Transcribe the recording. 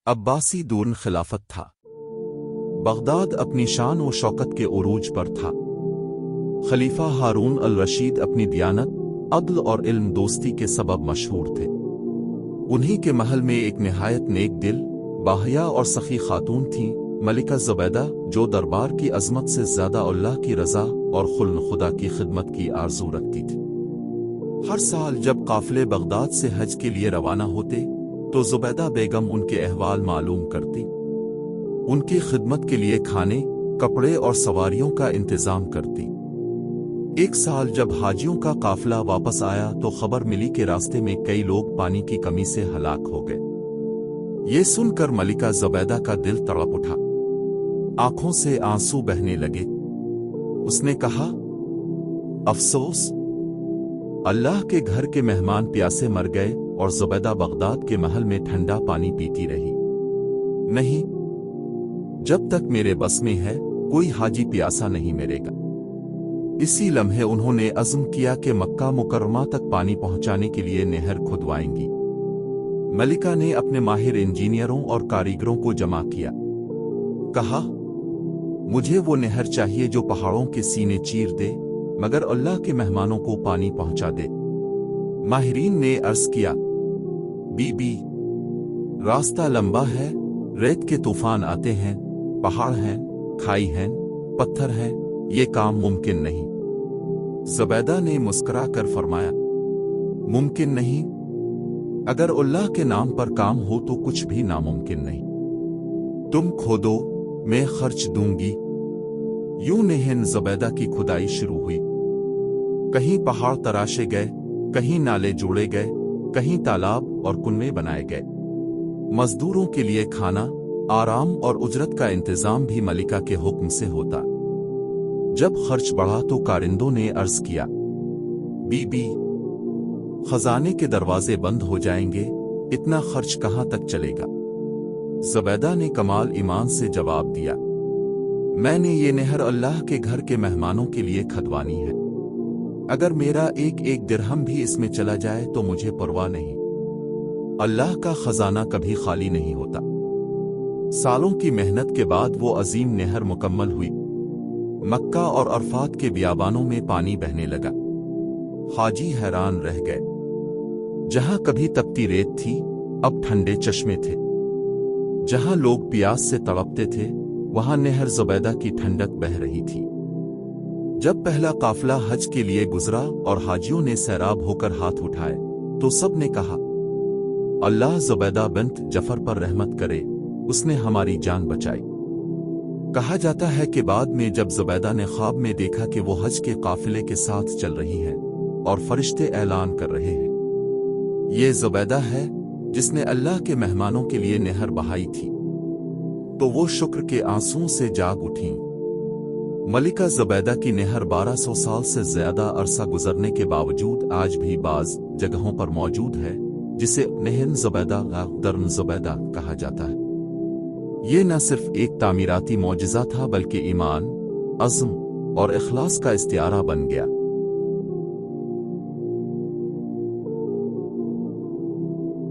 عباسی دور خلافت تھا۔ بغداد اپنی شان و شوکت کے عروج پر تھا۔ خلیفہ ہارون الرشید اپنی دیانت، عدل اور علم دوستی کے سبب مشہور تھے۔ انہی کے محل میں ایک نہایت نیک دل، باحیا اور سخی خاتون تھیں، ملکہ زبیدہ، جو دربار کی عظمت سے زیادہ اللہ کی رضا اور خدا کی خدمت کی آرزو رکھتی تھی۔ ہر سال جب قافلے بغداد سے حج کے لیے روانہ ہوتے تو زبیدہ بیگم ان کے احوال معلوم کرتی، ان کی خدمت کے لیے کھانے، کپڑے اور سواریوں کا انتظام کرتی۔ ایک سال جب حاجیوں کا قافلہ واپس آیا تو خبر ملی کہ راستے میں کئی لوگ پانی کی کمی سے ہلاک ہو گئے۔ یہ سن کر ملکہ زبیدہ کا دل تڑپ اٹھا، آنکھوں سے آنسو بہنے لگے۔ اس نے کہا، افسوس، اللہ کے گھر کے مہمان پیاسے مر گئے اور زبیدہ بغداد کے محل میں ٹھنڈا پانی پیتی رہی۔ نہیں، جب تک میرے بس میں ہے کوئی حاجی پیاسا نہیں مرے گا۔ اسی لمحے انہوں نے عزم کیا کہ مکہ مکرمہ تک پانی پہنچانے کے لیے نہر کھدوائیں گی۔ ملکہ نے اپنے ماہر انجینئروں اور کاریگروں کو جمع کیا، کہا، مجھے وہ نہر چاہیے جو پہاڑوں کے سینے چیر دے مگر اللہ کے مہمانوں کو پانی پہنچا دے۔ ماہرین نے عرض کیا، بی بی، راستہ لمبا ہے، ریت کے طوفان آتے ہیں، پہاڑ ہیں، کھائی ہیں، پتھر ہیں، یہ کام ممکن نہیں۔ زبیدہ نے مسکرا کر فرمایا، ممکن نہیں؟ اگر اللہ کے نام پر کام ہو تو کچھ بھی ناممکن نہیں۔ تم کھودو، میں خرچ دوں گی۔ یوں نہر زبیدہ کی کھدائی شروع ہوئی۔ کہیں پہاڑ تراشے گئے، کہیں نالے جوڑے گئے، کہیں تالاب اور کنویں بنائے گئے۔ مزدوروں کے لیے کھانا، آرام اور اجرت کا انتظام بھی ملکہ کے حکم سے ہوتا۔ جب خرچ بڑھا تو کارندوں نے عرض کیا، بی بی، خزانے کے دروازے بند ہو جائیں گے، اتنا خرچ کہاں تک چلے گا؟ زبیدہ نے کمال ایمان سے جواب دیا، میں نے یہ نہر اللہ کے گھر کے مہمانوں کے لیے کھدوانی ہے۔ اگر میرا ایک ایک درہم بھی اس میں چلا جائے تو مجھے پرواہ نہیں۔ اللہ کا خزانہ کبھی خالی نہیں ہوتا۔ سالوں کی محنت کے بعد وہ عظیم نہر مکمل ہوئی۔ مکہ اور عرفات کے بیابانوں میں پانی بہنے لگا۔ حاجی حیران رہ گئے۔ جہاں کبھی تپتی ریت تھی، اب ٹھنڈے چشمے تھے۔ جہاں لوگ پیاس سے تڑپتے تھے، وہاں نہر زبیدہ کی ٹھنڈک بہہ رہی تھی۔ جب پہلا قافلہ حج کے لیے گزرا اور حاجیوں نے سیراب ہو کر ہاتھ اٹھائے تو سب نے کہا، اللہ زبیدہ بنت جعفر پر رحمت کرے، اس نے ہماری جان بچائی۔ کہا جاتا ہے کہ بعد میں جب زبیدہ نے خواب میں دیکھا کہ وہ حج کے قافلے کے ساتھ چل رہی ہے اور فرشتے اعلان کر رہے ہیں، یہ زبیدہ ہے جس نے اللہ کے مہمانوں کے لیے نہر بہائی تھی، تو وہ شکر کے آنسوؤں سے جاگ اٹھیں۔ ملکہ زبیدہ کی نہر 1200 سال سے زیادہ عرصہ گزرنے کے باوجود آج بھی بعض جگہوں پر موجود ہے، جسے نہر زبیدہ یا درن زبیدہ کہا جاتا ہے۔ یہ نہ صرف ایک تعمیراتی معجزہ تھا بلکہ ایمان، عزم اور اخلاص کا استعارہ بن گیا۔